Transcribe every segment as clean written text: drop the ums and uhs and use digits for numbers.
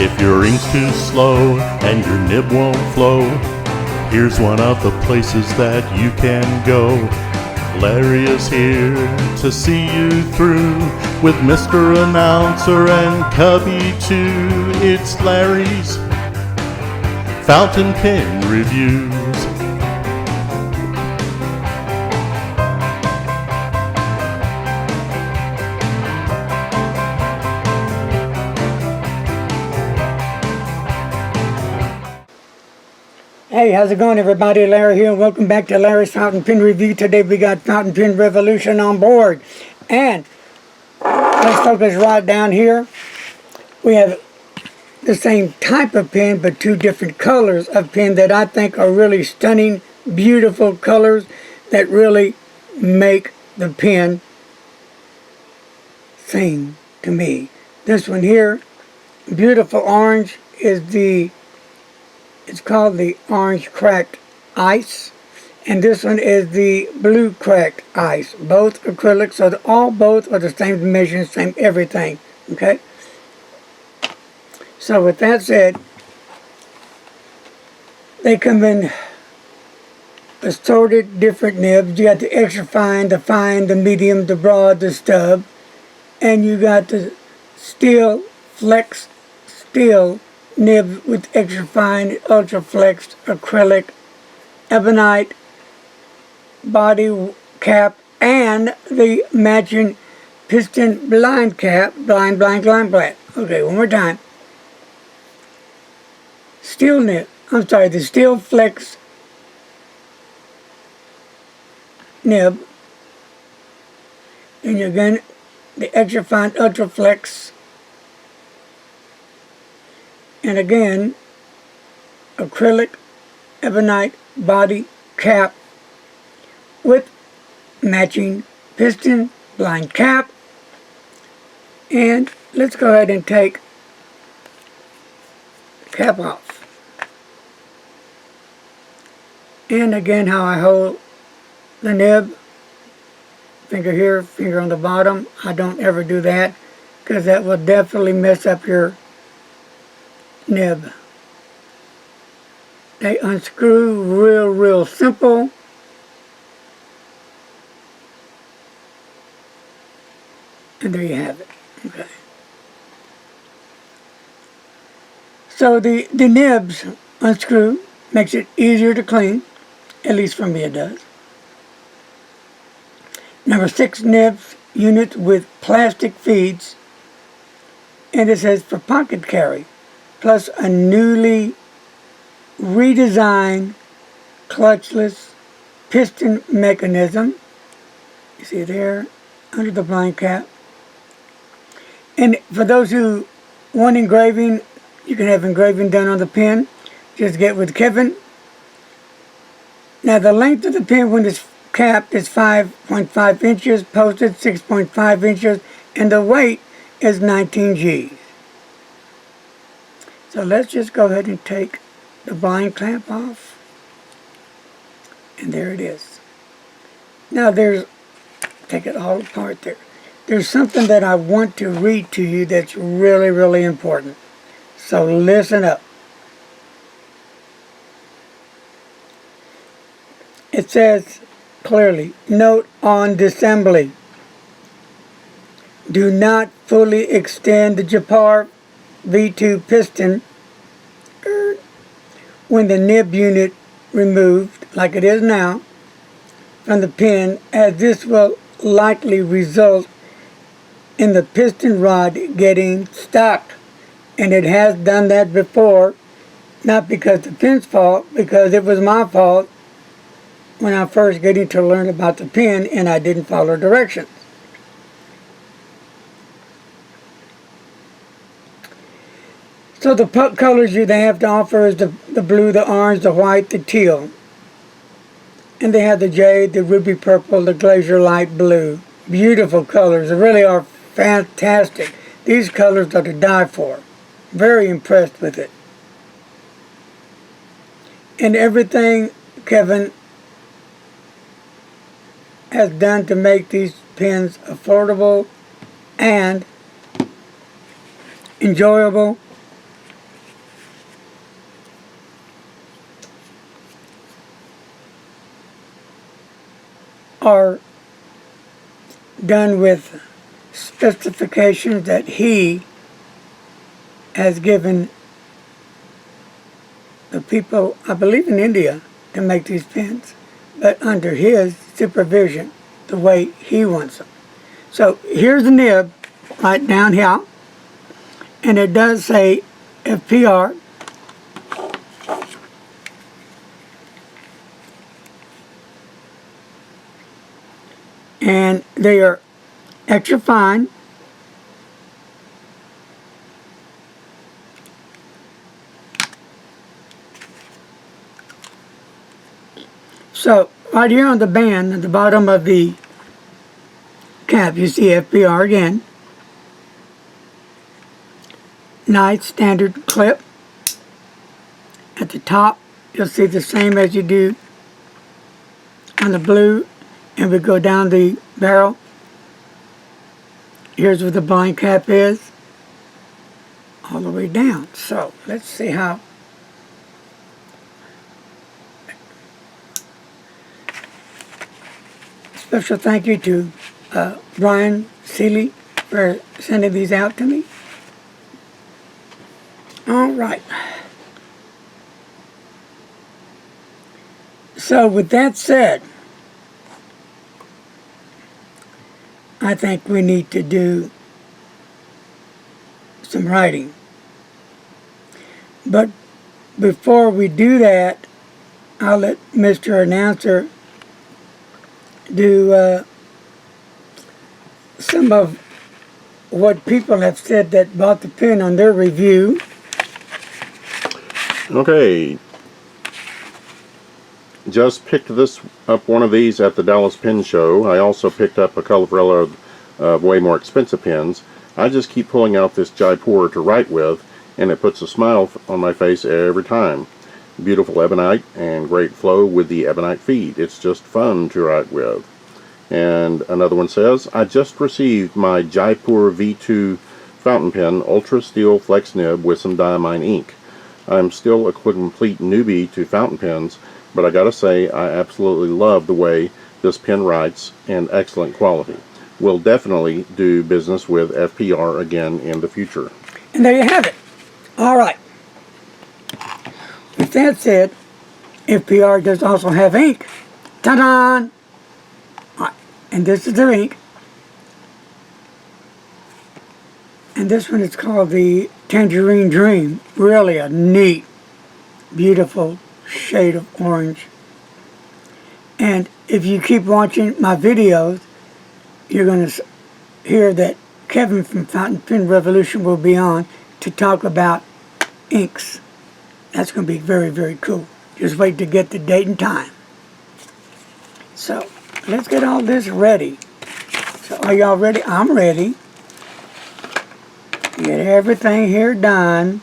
If your ink's too slow and your nib won't flow, here's one of the places that you can go. Larry is here to see you through with Mr. Announcer and Cubby too. It's Larry's Fountain Pen Reviews. Hey, how's it going, everybody? Larry here, and welcome back to Larry's Fountain Pen Review. Today we got Fountain Pen Revolution on board. And let's focus right down here. We have the same type of pen, but two different colors of pen that I think are really stunning, beautiful colors that really make the pen sing to me. This one here, beautiful orange, is it's called the Orange Cracked Ice, and this one is the Blue Cracked Ice. Both acrylic, so both are the same dimension, same everything. Okay. So with that said, they come in assorted different nibs. You got the extra fine, the medium, the broad, the stub, and you got the steel flex steel nib with extra fine, ultra flexed acrylic, ebonite body cap, and the matching piston blind cap, blind. Okay, one more time. Steel nib, the steel flex nib, and again the extra fine ultra flex, and again acrylic ebonite body cap with matching piston blind cap. And let's go ahead and take the cap off. And again, how I hold the nib, finger here, finger on the bottom. I don't ever do that because that will definitely mess up your nib. They unscrew real simple. And there you have it. Okay. So the nibs unscrew, makes it easier to clean. At least for me it does. Number 6 nibs unit with plastic feeds, and it says for pocket carry, plus a newly redesigned clutchless piston mechanism. You see there under the blind cap. And for those who want engraving, you can have engraving done on the pen. Just get with Kevin. Now the length of the pen when it's capped is 5.5 inches, posted 6.5 inches, and the weight is 19 G's. So let's just go ahead and take the blind clamp off. And there it is. Now take it all apart there. There's something that I want to read to you that's really, really important. So listen up. It says clearly, note on disassembly. Do not fully extend the Japar V2 piston when the nib unit removed, like it is now, from the pen, as this will likely result in the piston rod getting stuck. And it has done that before, not because the pen's fault, because it was my fault when I first getting to learn about the pen and I didn't follow directions. So the colors they have to offer is the blue, the orange, the white, the teal. And they have the jade, the ruby purple, the glacier light blue. Beautiful colors. They really are fantastic. These colors are to die for. Very impressed with it. And everything Kevin has done to make these pens affordable and enjoyable are done with specifications that he has given the people, I believe in India, to make these pens, but under his supervision, the way he wants them. So here's the nib right down here, and it does say FPR. And they are extra fine. So right here on the band at the bottom of the cap, you see FPR again. Nice standard clip. At the top, you'll see the same as you do on the blue, and we go down the barrel. Here's where the blind cap is, all the way down. So let's see how. Special thank you to Brian Seeley for sending these out to me. All right. So with that said, I think we need to do some writing. But before we do that, I'll let Mr. Announcer do some of what people have said that bought the pen on their review. Okay. Just picked this up, one of these at the Dallas Pen Show. I also picked up a colorful of way more expensive pens. I just keep pulling out this Jaipur to write with, and it puts a smile on my face every time. Beautiful ebonite and great flow with the ebonite feed. It's just fun to write with. And another one says, I just received my Jaipur V2 fountain pen, ultra steel flex nib with some diamine ink. I'm still a complete newbie to fountain pens, but I gotta say I absolutely love the way this pen writes and excellent quality. We'll definitely do business with FPR again in the future. And there you have it. All right. With that said, FPR does also have ink. Ta-da! And this is their ink. And this one is called the Tangerine Dream. Really a neat, beautiful shade of orange. And if you keep watching my videos, you're going to hear that Kevin from Fountain Pen Revolution will be on to talk about inks. That's going to be very, very cool. Just wait to get the date and time. So, let's get all this ready. So, are y'all ready? I'm ready. Get everything here done.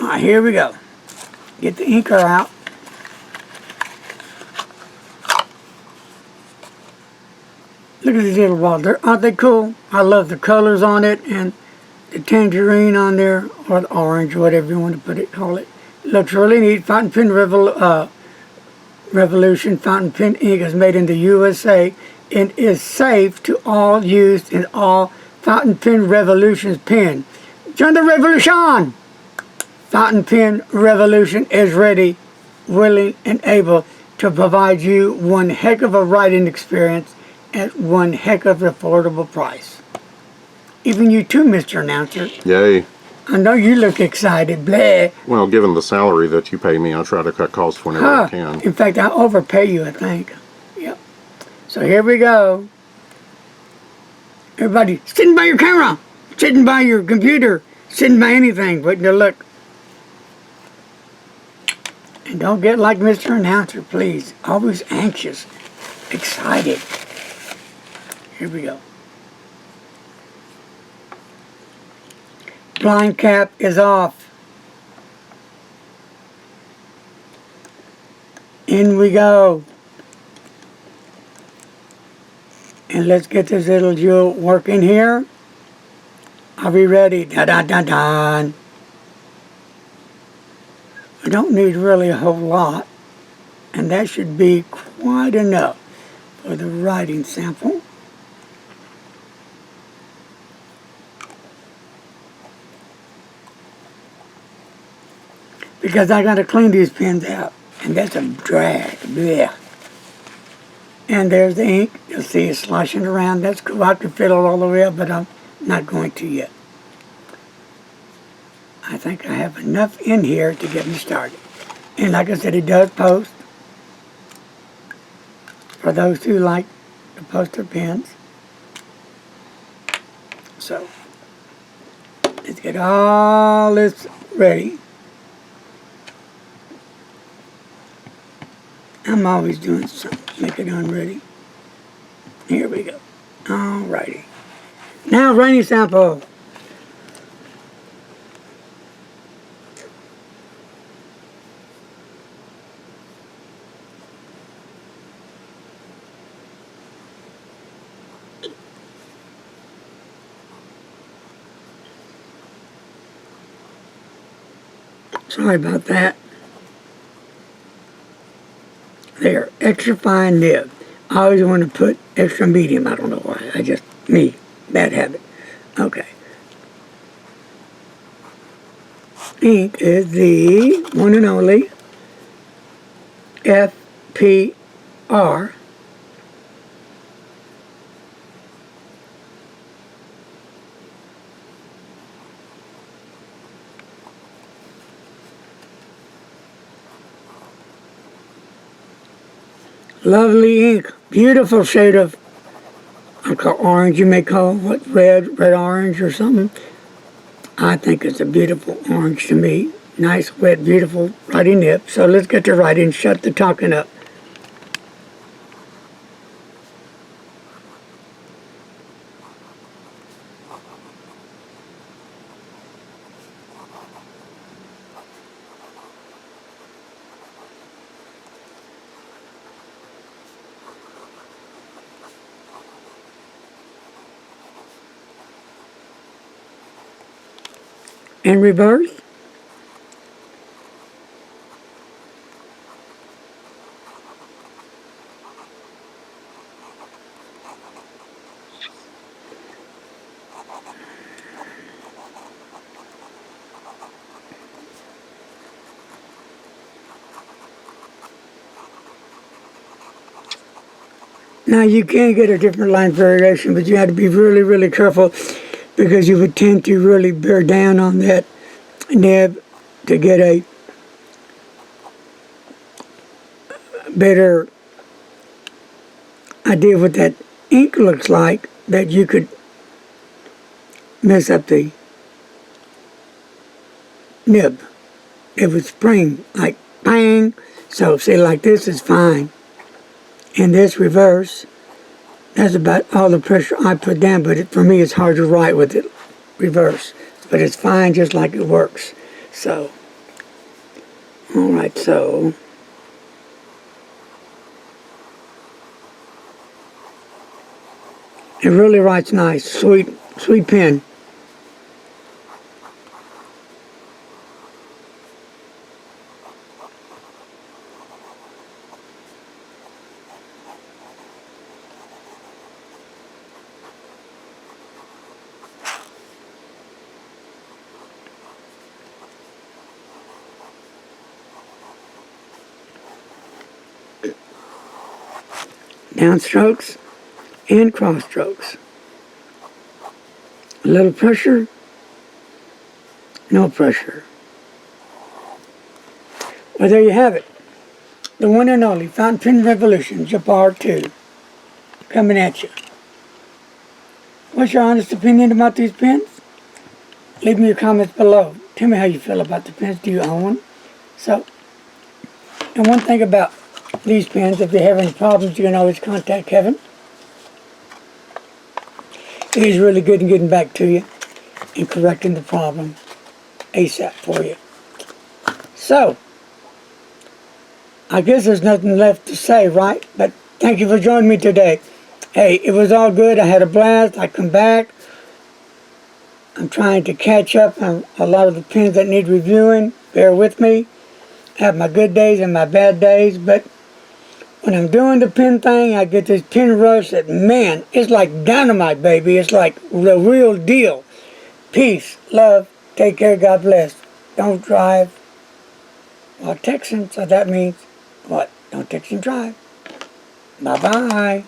All right, here we go. Get the inker out. Look at these little balls. Aren't they cool? I love the colors on it and the tangerine on there, or the orange, whatever you want to call it. Looks really neat. Fountain Pen Revolution Fountain Pen ink is made in the USA and is safe to all used in all Fountain Pen Revolution's pen. Join the revolution! Fountain Pen Revolution is ready, willing, and able to provide you one heck of a writing experience at one heck of an affordable price. Even you too, Mr. Announcer. Yay. I know you look excited. Blah. Well, given the salary that you pay me, I try to cut costs whenever I can. In fact, I overpay you, I think. Yep. So here we go. Everybody, sitting by your camera, sitting by your computer, sitting by anything, waiting to look. And don't get like Mr. Announcer, please. Always anxious, excited. Here we go. Blind cap is off. In we go. And let's get this little jewel working here. Are we ready? Da da da da. don't need really a whole lot, and that should be quite enough for the writing sample. Because I got to clean these pens out, and that's a drag. Blech. And there's the ink. You'll see it sloshing around. That's cool. I can fill it all the way up, but I'm not going to yet. I think I have enough in here to get me started. And like I said, it does post for those who like to post their pens. So, let's get all this ready. I'm always doing something to make it unready. Here we go. Alrighty. Now, writing sample. Sorry about that. There, extra fine nib. I always want to put extra medium. I don't know why. Me, bad habit. Okay. Ink is the one and only FPR. Lovely ink, beautiful shade of, I call orange, you may call what, red orange or something. I think it's a beautiful orange to me. Nice, wet, beautiful writing nib. So let's get to writing, shut the talking up. In reverse. Now you can get a different line variation, but you have to be really, really careful because you would tend to really bear down on that nib to get a better idea what that ink looks like, that you could mess up the nib. It would spring like bang. So see, like this is fine. And this reverse, that's about all the pressure I put down, but for me it's hard to write with it reverse. But it's fine just like it works. So, alright, so it really writes nice, sweet pen. Downstrokes and cross strokes. A little pressure, no pressure. Well, there you have it. The one and only Fountain Pen Revolution, Jabbar 2, coming at you. What's your honest opinion about these pens? Leave me your comments below. Tell me how you feel about the pens. Do you own one? So, and one thing about these pens, if you have any problems, you can always contact Kevin. He's really good in getting back to you and correcting the problem ASAP for you. So, I guess there's nothing left to say, right? But thank you for joining me today. Hey, it was all good. I had a blast. I come back. I'm trying to catch up on a lot of the pens that need reviewing. Bear with me. I have my good days and my bad days, but when I'm doing the pen thing, I get this pen rush that, man, it's like dynamite, baby. It's like the real deal. Peace, love, take care, God bless. Don't drive while texting, so that means what? Don't text and drive. Bye-bye.